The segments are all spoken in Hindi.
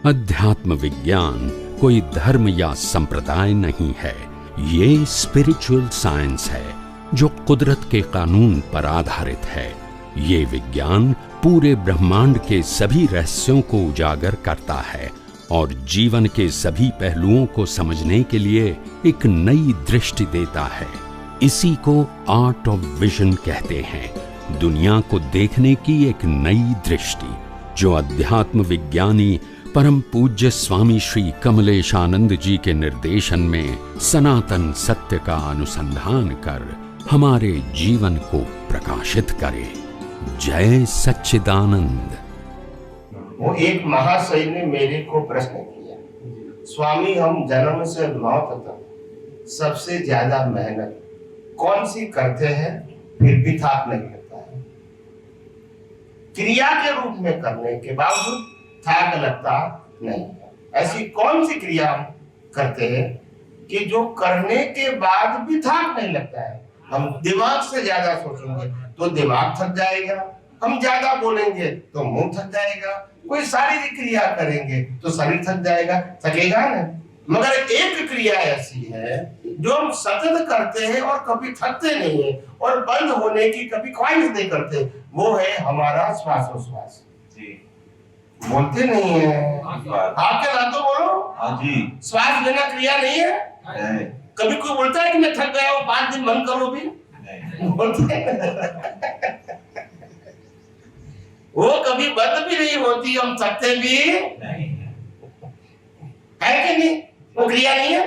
अध्यात्म विज्ञान कोई धर्म या संप्रदाय नहीं है, ये स्पिरिचुअल साइंस है जो कुदरत के कानून पर आधारित है। ये विज्ञान पूरे ब्रह्मांड के सभी रहस्यों को उजागर करता है और जीवन के सभी पहलुओं को समझने के लिए एक नई दृष्टि देता है। इसी को आर्ट ऑफ विजन कहते हैं, दुनिया को देखने की एक नई दृष्टि, जो अध्यात्म विज्ञानी परम पूज्य स्वामी श्री कमलेशानंद जी के निर्देशन में सनातन सत्य का अनुसंधान कर हमारे जीवन को प्रकाशित करे। जय सच्चिदानंद। वो एक महाशय ने मेरे को प्रश्न किया, स्वामी हम जन्म से मौत तक सबसे ज्यादा मेहनत कौन सी करते हैं फिर भी थाक नहीं लगता है? क्रिया के रूप में करने के बावजूद थाक लगता नहीं है। ऐसी कौन सी क्रिया हम करते हैं कि जो करने के बाद भी थाक नहीं लगता है? हम दिमाग से ज्यादा सोचेंगे तो दिमाग थक जाएगा, हम ज्यादा बोलेंगे तो मुंह थक जाएगा, कोई शारीरिक क्रिया करेंगे तो शरीर थक जाएगा, थकेगा ना। मगर एक क्रिया ऐसी है जो हम सतत करते हैं और कभी थकते नहीं है और बंद होने की कभी ख्वाहिश नहीं करते, वो है हमारा श्वासोश्वास। बोलते नहीं है, आपके दांतों बोलो। हाँ जी। श्वास लेना क्रिया नहीं है? कभी कोई बोलता है कि मैं थक गया हूँ 5 दिन बंद करो भी? बोलते वो कभी बंद भी नहीं होती, हम थकते भी है कि नहीं? वो क्रिया नहीं है,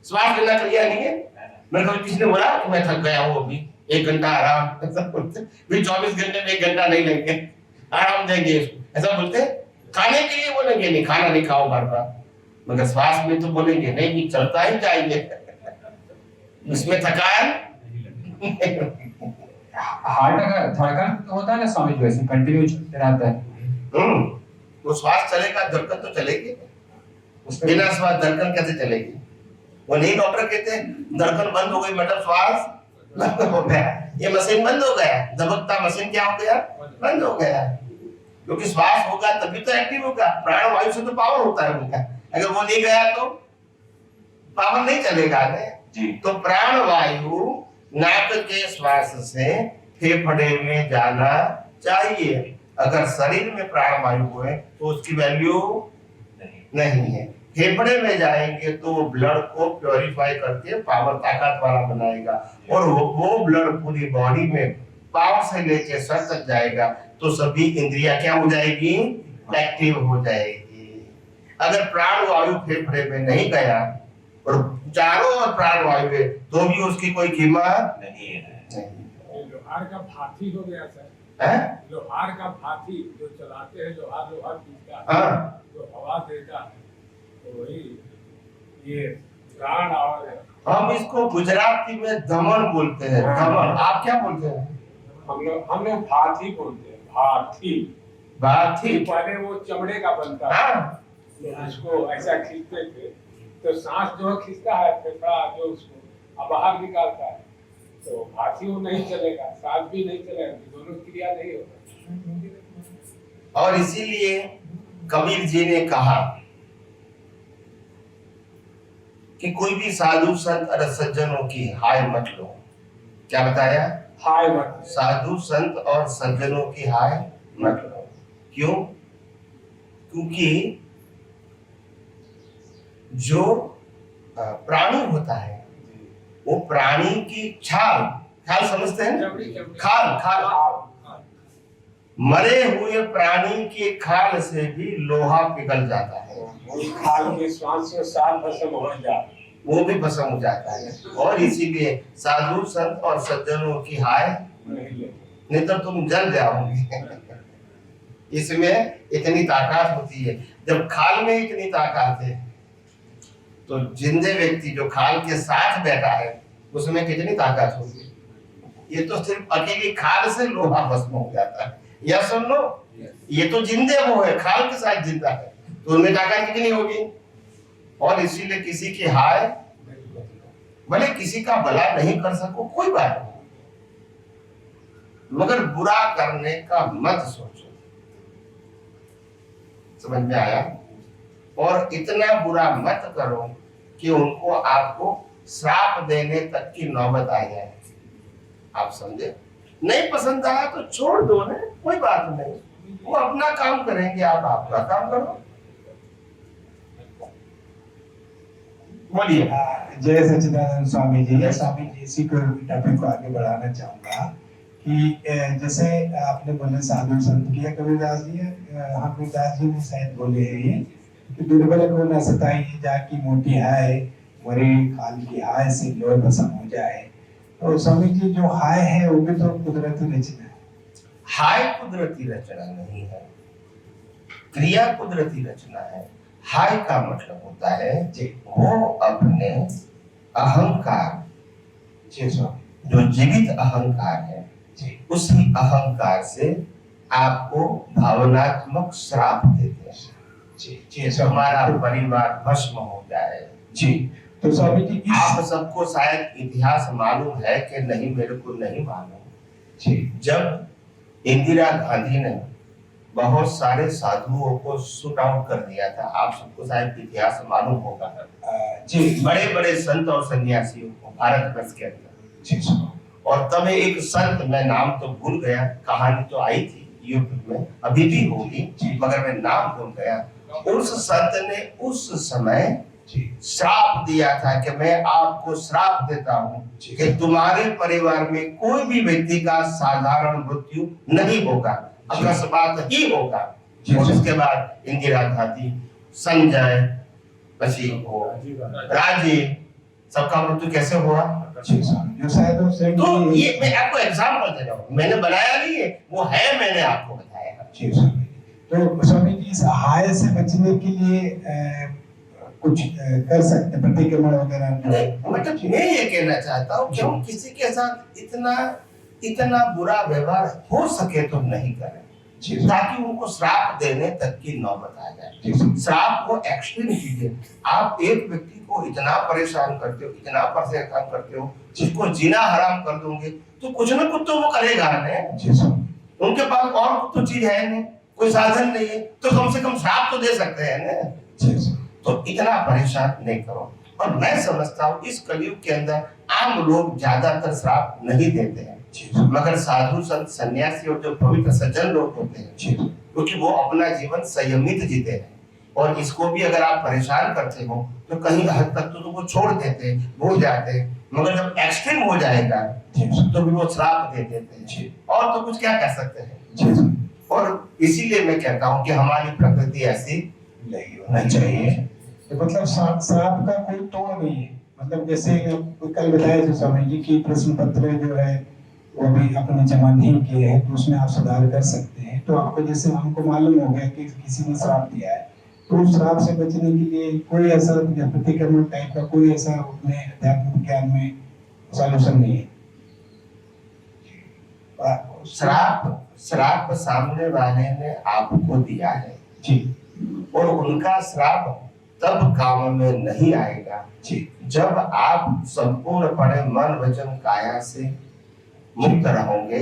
श्वास लेना क्रिया नहीं है। मैं कभी किसी ने बोला कि मैं थक गया हूँ अभी 1 घंटा आराम, ऐसा बोलते भी 24 घंटे में 1 घंटा नहीं लेंगे, आराम देंगे इसको, ऐसा बोलते। खाने के लिए बोलेंगे नहीं, खाना नहीं खाओ बार बार, मगर श्वास में तो बोलेंगे नहीं चलता ही चाहिए, उसमें थकान। हार्ट अगर धड़कन तो होता है ना स्वामी जी, वैसे कंटिन्यू चलते रहता है। वो श्वास चलेगा, धड़कन तो चलेगी, बिना श्वास धड़कन कैसे चलेगी? वो नहीं डॉक्टर कहते हैं धड़कन बंद हो गई मतलब श्वास बंद हो गया, ये मशीन बंद हो गया, दबकता मशीन क्या हो गया? बंद हो गया। क्योंकि श्वास होगा तभी तो एक्टिव होगा, प्राण वायु से तो पावर होता है उनका, अगर वो नहीं गया तो पावर नहीं चलेगा जी। तो प्राण वायु नाक के श्वास से फेफड़े में जाना चाहिए। अगर शरीर में प्राण वायु हुए तो उसकी वैल्यू नहीं है। फेफड़े में जाएंगे तो ब्लड को प्योरीफाई करके पावर ताकत वाला बनाएगा और वो ब्लड पूरी बॉडी में पावर से लेके सर तक जाएगा तो सभी इंद्रियां क्या हो जाएगी? एक्टिव हो जाएगी। अगर प्राण वायु फेफड़े में नहीं गया और चारों ओर प्राण वायु है तो भी उसकी कोई कीमत नहीं है। लोहार का भाती हो गया सर, लोहार का भाती जो चलाते हैं, लोहार खींचता है, जो हवा देता है, तो वही ये प्राण। और हम इसको गुजराती में दमन बोलते हैं। दमन आप क्या बोलते हैं? हम लोग भाती बोलते हैं। भाती भाती पहले वो चमड़े का बनता है, तो उसको ऐसा खींचते थे तो सांस जो खींचता है फेफड़ा जो उसको बाहर निकालता है, तो भाती वो नहीं चलेगा, सांस भी नहीं चलेगा, दोनों क्रिया नहीं होगा। और इसीलिए कबीर जी ने कहा कि कोई भी साधु संत और सज्जनों की हाय मत लो। क्या बताया? हाय मत। साधु संत और सज्जनों की हाय मत लो। क्यों? क्योंकि जो प्राणी होता है वो प्राणी की छाल, खाल समझते हैं? खाल खाल मरे हुए प्राणी के खाल से भी लोहा पिघल जाता है, खाल के श्वास से साल भस्म हो जाता है, वो भी भस्म हो जाता है। और इसीलिए साधु संत और सज्जनों की हाय नहीं तो तुम जल जाओगे। इसमें इतनी ताकत होती है। जब खाल में इतनी ताकत है तो जिंदे व्यक्ति जो खाल के साथ बैठा है उसमें कितनी ताकत होगी? ये तो सिर्फ अकेली खाल से लोहा भस्म हो जाता है। या सुन लो, ये तो जिंदे वो है, खाल के साथ जिंदा है, तो उनमें ताकत कितनी होगी? और इसीलिए किसी की हाय, भले किसी का भला नहीं कर सको कोई बात नहीं, मगर बुरा करने का मत सोचो। समझ में आया? और इतना बुरा मत करो कि उनको आपको श्राप देने तक की नौबत आ जाए। आप समझे? नहीं पसंद आया तो छोड़ दो ना, कोई बात नहीं, वो अपना काम करेंगे, आप आपका काम करो। बोलिए। जय सच्चिदानंद स्वामी जी। स्वामी जी, इसी को टॉपिक को आगे बढ़ाना चाहूंगा कि जैसे आपने बोले साधु संत किया कबीरदास जी, कबीरदास जी ने शायद बोले हैं ये कि दुर्बल को न सताइए, जाकी मोटी हाय, मरी खाल की हाय से लोर भस्म हो जाए। तो स्वामी जी, जो हाय है वो भी तो कुदरती रचना है। हाय कुदरती रचना नहीं है, क्रिया कुदरती रचना है। हाय का मतलब होता है वो अपने अहंकार, जो जीवित अहंकार है, उसी अहंकार से आपको भावनात्मक श्राप देते हैं। हमारा परिवार भस्म हो जाए। जी, तो स्वामी जी आप सबको शायद इतिहास मालूम है कि नहीं, मेरे को नहीं मालूम। जब इंदिरा गांधी ने बहुत सारे साधुओं को शूट आउट कर दिया था, आप सबको शायद इतिहास मालूम होगा जी, बड़े बड़े संत और सन्यासियों को भारतवर्ष के अंदर। और तब एक संत, मैं नाम तो भूल गया, कहानी तो आई थी यूट्यूब में, अभी भी होगी, मगर मैं नाम भूल गया। उस संत ने उस समय श्राप दिया था कि मैं आपको श्राप देता हूं कि तुम्हारे परिवार में कोई भी व्यक्ति का साधारण मृत्यु नहीं होगा, अकस्मात ही होगा। और उसके बाद इंदिरा गांधी, संजय, पशी हो, राजीव, सबका मृत्यु कैसे हुआ? तो ये मैं आपको एग्जाम्पल दे रहा हूँ, मैंने बनाया नहीं है, वो है, मैंने आपको बताया। तो स्वामी जी, इस हाय से बचने के लिए कुछ कर सकते, प्रतिक्रमण वगैरह? मतलब मैं ये कहना चाहता हूँ कि हम किसी के साथ इतना बुरा व्यवहार हो सके तो नहीं करें, ताकि उनको श्राप देने तक की नौबत आ जाए। श्राप को एक्सट्रीम कीजिए। आप एक व्यक्ति को इतना परेशान करते हो, इतना परेशान करते हो, जिसको जीना हराम कर दोगे, तो कुछ ना कुछ तो वो करेगा ना। उनके पास और कुछ तो चीज है नहीं, कोई साधन नहीं है, तो कम से कम श्राप तो दे सकते हैं ना। तो इतना परेशान नहीं करो। और मैं समझता हूँ इस कलयुग के अंदर आम लोग ज्यादातर श्राप नहीं देते हैं, मगर साधु संत सन्यासी और जो पवित्र सज्जन लोग होते हैं, क्योंकि वो अपना जीवन संयमित जीते हैं। और इसको भी अगर आप परेशान करते हो तो कहीं हद तक तो वो छोड़ देते, भूल जाते, मगर जब एक्सट्रीम हो जाएगा तो भी वो श्राप दे देते हैं। और तो कुछ क्या कर सकते हैं। और इसीलिए मैं कहता हूँ कि हमारी प्रकृति ऐसी नहीं होना चाहिए। तो मतलब श्राप का कोई तोड़ नहीं है। मतलब जैसे कल बताया था स्वामी जी की प्रश्न पत्र जो है वो भी अपने जमा नहीं किए हैं, तो उसमें आप सुधार कर सकते हैं। तो आपको जैसे हमको मालूम हो गया कि किसी ने श्राप दिया है, तो उस श्राप से बचने के लिए कोई ऐसा प्रतिक्रमण टाइप का कोई ऐसा अपने अध्यात्म विज्ञान में सॉल्यूशन नहीं है। श्राप सामने वाले ने आपको दिया है जी, और उनका श्राप तब काम में नहीं आएगा जी, जब आप संपूर्णपणे मन वचन काया से मुक्त रहोगे,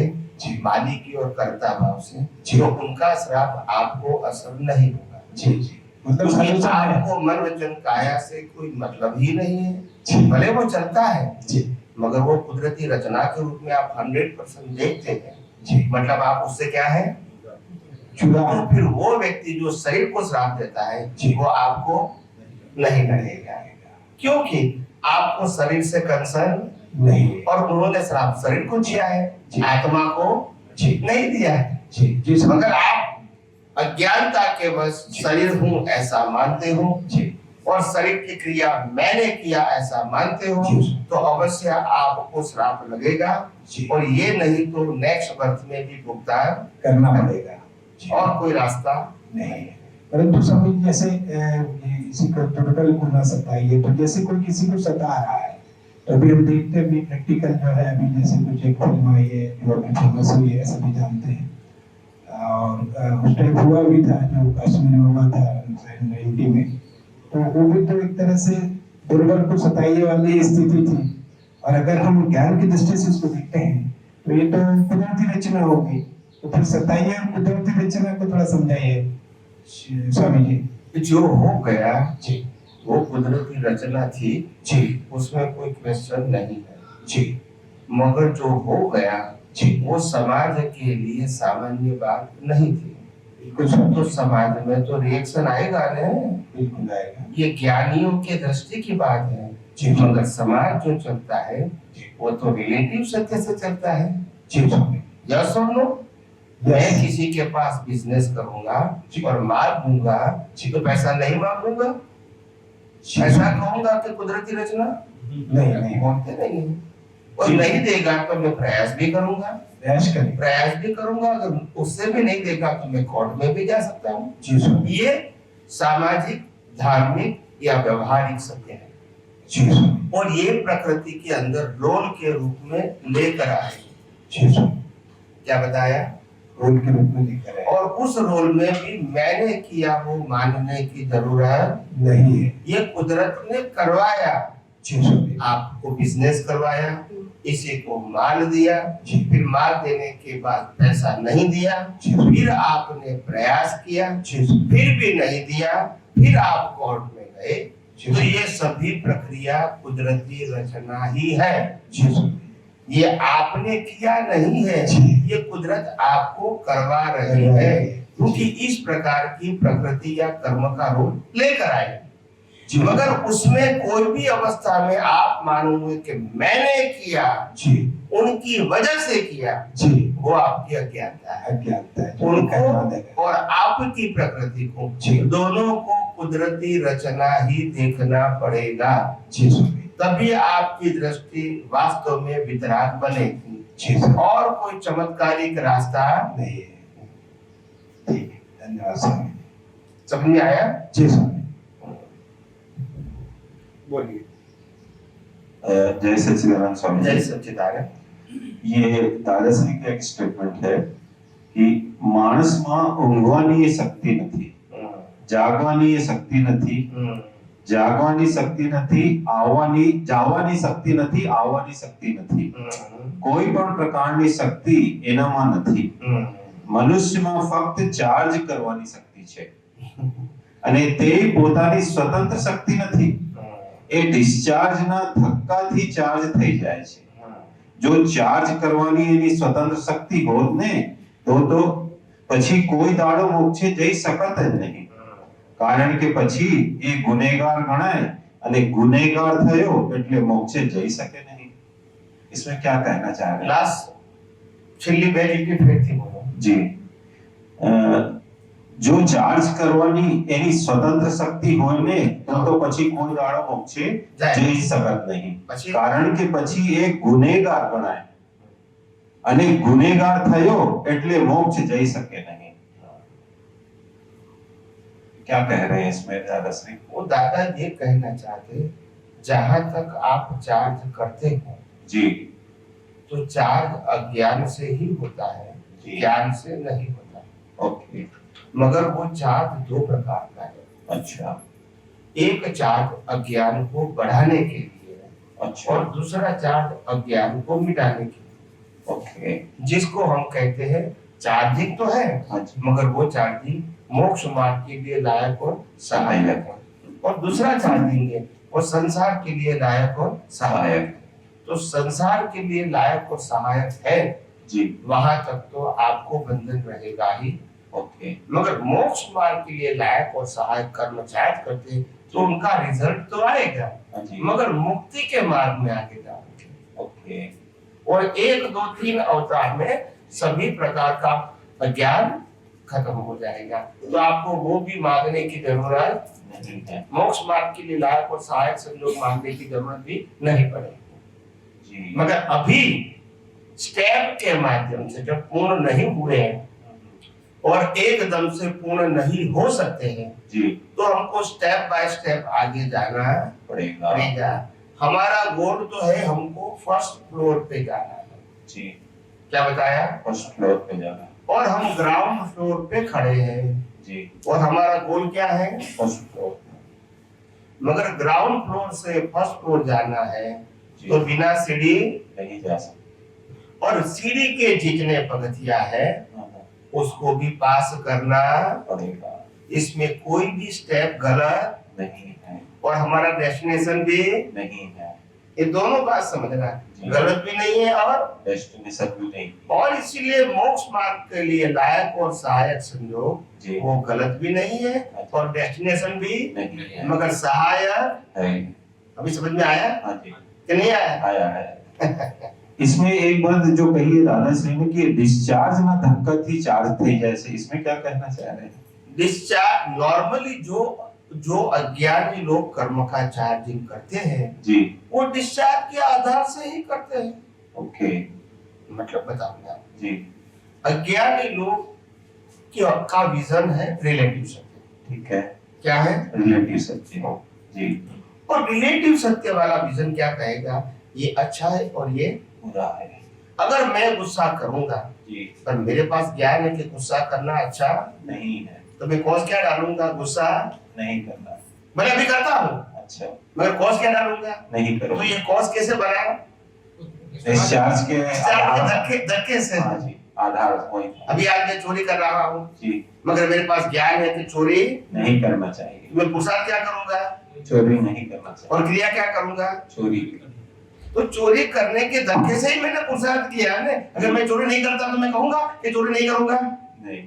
मालिक की और कर्ता भाव से, जो उनका श्राप आपको असर नहीं होगा। जी जी, मतलब आपको मन वचन काया से कोई मतलब ही नहीं है। भले वो चलता है जी, मगर वो कुदरती रचना के रूप में आप 100% देखते हैं जी। मतलब आप उससे क्या है, तो फिर वो व्यक्ति जो शरीर को श्राप देता है वो आपको नहीं लगेगा, क्योंकि आपको शरीर से कंसर्न नहीं, और उन्होंने श्राप शरीर को दिया है, आत्मा को नहीं दिया है जी। मगर आप अज्ञानता के बस शरीर हूँ ऐसा मानते हो और शरीर की क्रिया मैंने किया ऐसा मानते हो, तो अवश्य आपको श्राप लगेगा। और ये नहीं तो नेक्स्ट बर्थ में भी भुगतान करना पड़ेगा और कोई रास्ता नहीं है। परंतु स्वामी जैसे किसी को टोटल को ना सताइए, तो जैसे कोई किसी को सता रहा है, तो अभी हम देखते हैं भी प्रैक्टिकल जो है, अभी जैसे कुछ एक फिल्म आई है जो अभी फेमस हुई है, सभी जानते हैं, और उस टाइम हुआ भी था जो कश्मीर में हुआ था 90 में, तो वो भी तो एक तरह से दुर्बल को सताइए वाली स्थिति थी। और अगर हम ज्ञान की दृष्टि से इसको देखते हैं तो ये तो कुदरती रचना होगी, तो फिर सताइए और कुदरती रचना को थोड़ा समझाइए स्वामी जी। जो हो गया जी वो कुदरती रचना थी जी उसमें कोई क्वेश्चन नहीं है जी मगर जो हो गया जी वो समाज के लिए सामान्य बात नहीं थी बिल्कुल सर, तो समाज में तो रिएक्शन आएगा ना बिल्कुल आएगा ये ज्ञानियों के दृष्टि की बात है जी मगर समाज जो चलता है जी वो तो रिलेटिव सत्य से चलता है जी स्वामी यस और नो Yes. मैं किसी के पास बिजनेस करूंगा जी। और माल दूंगा जी। तो पैसा नहीं मांगूंगा जी, ऐसा स्वामी। कहूंगा कि कुदरती रचना नहीं बोलते नहीं है और जी। नहीं देगा तो मैं प्रयास भी करूंगा अगर उससे भी नहीं देगा तो मैं कोर्ट में भी जा सकता हूँ जी स्वामी ये सामाजिक धार्मिक या व्यवहारिक सत्य है जी स्वामी और ये प्रकृति के अंदर रोल के रूप में लेकर आए जी स्वामी क्या बताया रोल के रूप में लेकर आए और उस रोल में भी मैंने किया वो मानने की जरूरत नहीं है ये कुदरत ने करवाया जी स्वामी आपको बिजनेस करवाया इसी को माल दिया जी फिर माल देने के बाद पैसा नहीं दिया जी स्वामी फिर आपने प्रयास किया जी स्वामी फिर भी नहीं दिया फिर आप कोर्ट में गए जी तो स्वामी ये सभी प्रक्रिया कुदरती रचना ही है जी स्वामी ये आपने किया नहीं है जी। ये कुदरत आपको करवा रही है क्योंकि इस प्रकार की प्रकृति या कर्म का रूप लेकर आए जी मगर उसमें कोई भी अवस्था में आप मानोगे कि मैंने किया जी उनकी वजह से किया जी वो आपकी अज्ञानता है अज्ञानता है जो कहवा उनको देगा और आपकी प्रकृति को जी। दोनों को कुदरती रचना ही देखना पड़ेगा जी स्वामी तभी आपकी दृष्टि वास्तव में वितराग बनेगी जी स्वामी और कोई चमत्कारिक रास्ता नहीं है ठीक है धन्यवाद स्वामी समझ में आया जी स्वामी बोलिए। जय सच्चिदानंद स्वामी जय जी। सच्चिदानंद ये दादाश्री का एक स्टेटमेंट है कि માણસમાં ઊંઘવાની એ શક્તિ નથી, જાગવાની એ શક્તિ નથી, જાગવાની શક્તિ નથી, જાવાની શક્તિ નથી, આવવાની શક્તિ નથી, કોઈ પણ પ્રકારની શક્તિ એનામાં નથી. મનુષ્યમાં ફક્ત ચાર્જ કરવાની શક્તિ છે અને તે પોતાની સ્વતંત્ર શક્તિ નથી. એ ડિસ્ચાર્જના ધક્કાથી ચાર્જ થઈ જાય છે. જો ચાર્જ કરવાની એની સ્વતંત્ર શક્તિ હોત ને તો પછી કોઈ દાડો મોક્ષે જઈ શકત જ નહીં, કારણ કે પછી એ ગુનેગાર ગણાય અને ગુનેગાર થયો એટલે મોક્ષે જઈ શકે નહીં. इसमें क्या कहना चाह रहे हैं? लास्ट छिल्ली बेली की फिर थी बोलो जी जो ચાર્જ કરવાની એની સ્વતંત્ર શક્તિ હોય ને તો પછી કોઈ દાડો મોક્ષે જઈ શકત નહીં, કારણ કે પછી એ ગુનેગાર ગણાય અને ગુનેગાર થયો એટલે મોક્ષ જઈ શકે નહીં. क्या कह रहे हैं इसमें दादाश्री? वो दादा ये कहना चाहते जहां तक आप चार्ज करते हो जी तो चार्ज अज्ञान से ही होता है, ज्ञान से नहीं होता. ओके मगर वो चार्ज दो प्रकार का है. अच्छा एक चार्ज अज्ञान को बढ़ाने के लिए है अच्छा और दूसरा चार्ज अज्ञान को मिटाने के लिए, ओके जिसको हम कहते हैं चार्जिंग तो है हाँ जी मगर वो चार्जिंग मोक्ष मार्ग के लिए लायक और सहायक है, और दूसरा चार्जिंग है वो संसार के लिए लायक और सहायक है. तो संसार के लिए लायक और सहायक है जी वहां तक तो आपको बंधन रहेगा ही, ओके मगर मोक्ष मार्ग के लिए लायक और सहायक कर्म चार्ज करते तो उनका रिजल्ट तो आएगा हाँ जी मगर मुक्ति के मार्ग में आगे जाओगे. ओके और 1 2 3 अवतार में सभी प्रकार का अज्ञान खत्म हो जाएगा, तो आपको वो भी मांगने की जरूरत नहीं है मोक्ष मार्ग के लिए लायक और सहायक संयोग मांगने की जरूरत भी नहीं पड़ेगी. जी मगर अभी स्टेप के माध्यम से जब पूर्ण नहीं हुए हैं और एकदम से पूर्ण नहीं हो सकते हैं जी तो हमको स्टेप बाय स्टेप आगे जाना पड़ेगा पड़ेगा. हमारा गोल तो है हमको फर्स्ट फ्लोर पे जाना है, जी क्या बताया, फर्स्ट फ्लोर पे जाना और हम ग्राउंड फ्लोर पे खड़े हैं जी और हमारा गोल क्या है, फर्स्ट फ्लोर मगर ग्राउंड फ्लोर से फर्स्ट फ्लोर जाना है जी तो बिना सीढ़ी नहीं जा सकते. और सीढ़ी के जितने पगथिया है हाँ, हाँ, उसको भी पास करना. पड़ेगा इसमें कोई भी स्टेप गलत नहीं है, और हमारा डेस्टिनेशन भी, नहीं है, ये दोनों बात समझना है, गलत भी नहीं है और डेस्टिनेशन भी नहीं, और इसीलिए मोक्ष मार्ग के लिए लायक और सहायक संयोग जी वो गलत भी नहीं है और डेस्टिनेशन भी नहीं है, मगर सहायक है। अभी समझ में आया हाँ जी, कि नहीं आया? आया है। इसमें एक बात जो कही है दादा श्री ने कि डिस्चार्ज ना धक्का थी चार्ज थे, जैसे इसमें क्या कहना चाह रहे हैं? डिस्चार्ज नॉर्मली जो अज्ञानी लोग कर्म का चार्जिंग करते हैं जी वो डिस्चार्ज के आधार से ही करते हैं। ओके मतलब बताऊंगा, जी अज्ञानी लोग का विजन है रिलेटिव सत्य। ठीक है, क्या है? रिलेटिव सत्य जी, और रिलेटिव सत्य वाला विजन क्या कहेगा? ये अच्छा है और ये पूरा है अगर मैं गुस्सा करूंगा जी, पर मेरे पास ज्ञान है कि गुस्सा करना अच्छा नहीं है, तो मैं कॉज क्या डालूंगा? गुस्सा नहीं करना, मैं अभी करता हूँ अच्छा मगर कॉज क्या डालूंगा? नहीं करो, तो ये कॉज कैसे बना? डिस्चार्ज के आधार, धक्के से। हाँ जी, आधार पॉइंट अभी आज मैं चोरी कर रहा हूँ जी, मगर मेरे पास ज्ञान है कि चोरी, नहीं करना चाहिए, मैं पुरुषार्थ क्या करूंगा चोरी नहीं करना चाहिए, और क्रिया क्या करूंगा? चोरी तो चोरी करने के धक्के से ही मैंने पुरुषार्थ किया है ना। अगर मैं चोरी नहीं करता तो मैं कहूंगा कि चोरी नहीं करूंगा। नहीं,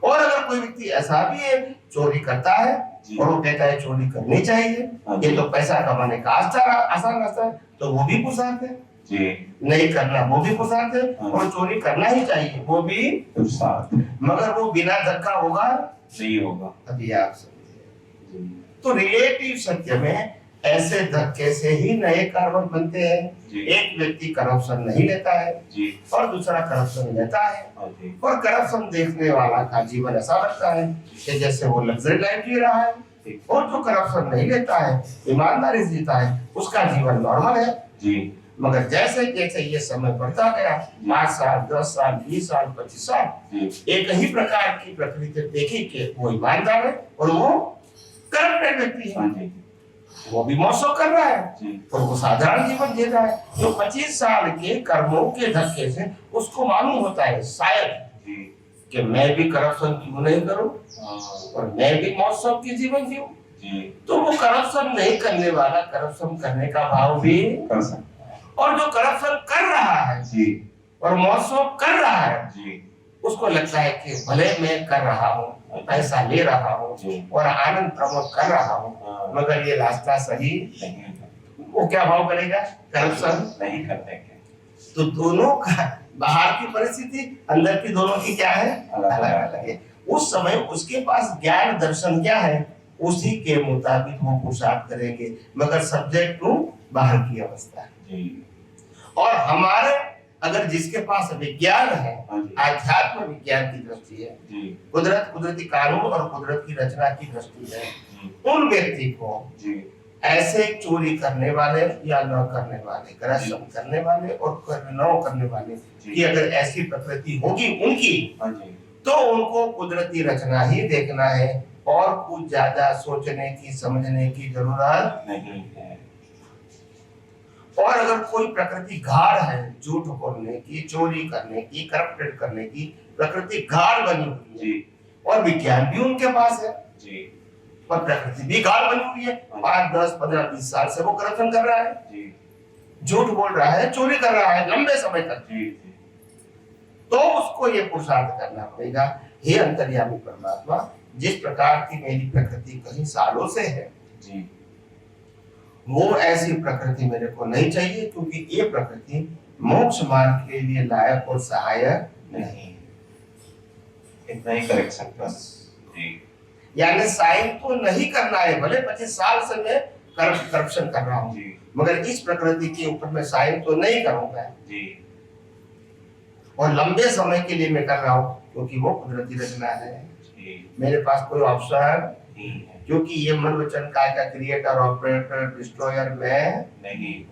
और अगर कोई व्यक्ति ऐसा भी है चोरी करता है जी। और वो कहता है चोरी करनी चाहिए, हाँ ये जी। तो पैसा कमाने का आसान रास्ता है, तो वो भी पुरुषार्थ है। जी नहीं करना वो भी पुरुषार्थ है हाँ। और चोरी करना ही चाहिए वो भी, पुरुषार्थ मगर वो बिना धक्का होगा नहीं होगा अभी आप समझिए। जी, तो रिलेटिव सत्य में ऐसे धक्के से ही नए कार्बन बनते हैं। जी। एक व्यक्ति करप्शन नहीं लेता है जी और दूसरा करप्शन लेता है, हाँ जी, और करप्शन देखने वाला का जीवन ऐसा लगता है कि जैसे वो लग्जरी लाइफ जी रहा है, ठीक, और जो करप्शन नहीं लेता है ईमानदारी से जीता है उसका जीवन नॉर्मल है। जी मगर जैसे जैसे ये समय बढ़ता गया 5 साल 10 साल 20 साल 25 साल जी, एक ही प्रकार की प्रकृति देखी कि वो ईमानदार है और वो करप्टेड व्यक्ति है, हाँ जी, वो भी मौसम कर रहा है जी और वो साधारण जीवन जी रहा है। जो 25 साल के कर्मों के धक्के से उसको मालूम होता है शायद जी, कि मैं भी करप्शन क्यों नहीं करूं हाँ, और मैं भी मौसम की जीवन जीऊं। जी तो वो करप्शन नहीं करने वाला करप्शन करने का भाव भी, कर सकते हैं, और जो करप्शन कर रहा है जी और मौसम कर रहा है जी, उसको लगता है कि भले मैं कर रहा हूँ, पैसा ले रहा हूँ जी। और आनंद प्रमोद कर रहा हूँ, हाँ, मगर ये रास्ता सही नहीं वो क्या भाव करेगा? करप्शन। नहीं करने के, तो दोनों का बाहर की परिस्थिति अंदर की दोनों की क्या है? अलग अलग अलग है। उस समय उसके पास ज्ञान दर्शन क्या है उसी के मुताबिक वो पुरुषार्थ करेंगे, मगर सब्जेक्ट टू बाहर की अवस्था है। जी और हमारे अगर जिसके पास विज्ञान है, हाँ जी, आध्यात्म विज्ञान की दृष्टि है, जी कुदरत कुदरती कानून और कुदरत की रचना की दृष्टि है, जी, उन व्यक्ति को जी ऐसे चोरी करने वाले या न करने वाले, करप्शन करने वाले और न करने वाले की अगर ऐसी प्रकृति होगी उनकी, हाँ जी, तो उनको कुदरती रचना ही देखना है और कुछ ज्यादा सोचने की समझने की जरूरत। नहीं है, और अगर कोई प्रकृति गाढ़ है झूठ बोलने की, चोरी करने की, करप्टेड करने की, प्रकृति गाढ़ बनी हुई है जी और विज्ञान भी उनके पास है जी, पर प्रकृति भी गाढ़ बनी हुई है, 5 10 15 20 साल से वो करप्शन कर रहा है, जी झूठ बोल रहा है, चोरी कर रहा है लंबे समय तक, जी, जी तो उसको ये पुरुषार्थ करना पड़ेगा। हे अंतर्यामी परमात्मा, जिस प्रकार की मेरी प्रकृति कई सालों से है जी, वो ऐसी प्रकृति मेरे को नहीं चाहिए, क्योंकि ये प्रकृति मोक्ष मार्ग के लिए लायक और सहायक नहीं है। इतना ही करेक्शन बस, जी यानी साइन तो नहीं करना है, भले 25 साल से मैं करप्शन कर रहा हूँ, जी, मगर इस प्रकृति के ऊपर मैं साइन तो नहीं करूंगा जी और लंबे समय के लिए मैं कर रहा हूँ, क्योंकि वो कुदरती रचना है। जी, मेरे पास कोई ऑप्शन, नहीं है, क्योंकि ये मन वचन काय का क्रिएटर ऑपरेटर डिस्ट्रॉयर मैं, नहीं,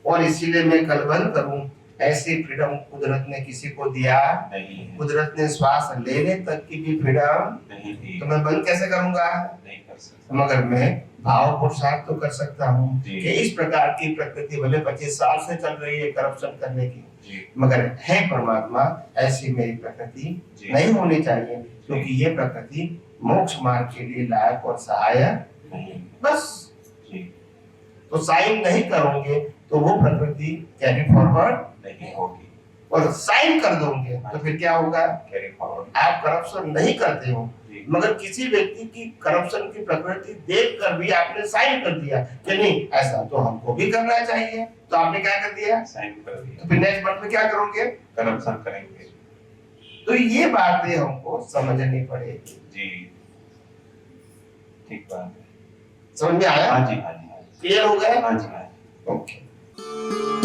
और इसीलिए मैं कल बंद करूं। ऐसी फ्रीडम कुदरत ने किसी को दिया नहीं है, कुदरत ने श्वास लेने तक की भी फ्रीडम, नहीं दी, तो मैं बंद कैसे करूंगा? नहीं कर सकता, मगर मैं भाव पुरुषार्थ तो कर सकता हूँ जी। कि इस प्रकार की प्रकृति भले 25 साल से चल रही है करप्शन करने की, जी मगर है परमात्मा ऐसी मेरी प्रकृति जी, नहीं होनी चाहिए, क्योंकि ये प्रकृति मोक्ष मार्ग के लिए लायक और सहायक नहीं। बस। जी। तो साइन नहीं करोगे तो वो प्रकृति कैरी फॉरवर्ड नहीं होगी। और साइन कर दोगे तो फिर क्या होगा? Carry forward. आप करप्शन नहीं करते हो, जी। मगर किसी व्यक्ति की करप्शन की प्रकृति देखकर भी आपने साइन कर दिया कि नहीं ऐसा तो हमको भी करना चाहिए, तो आपने क्या कर दिया? साइन कर दिया। तो फिर नेक्स्ट मंथ में क्या करोगे? करप्शन करेंगे। तो ये बातें हमको समझनी पड़ेगी। जी, ठीक बात है। समझ में आया? हाँ जी, हाँ जी, हाँ जी। क्लियर हो गया? हाँ जी, हाँ जी। ओके।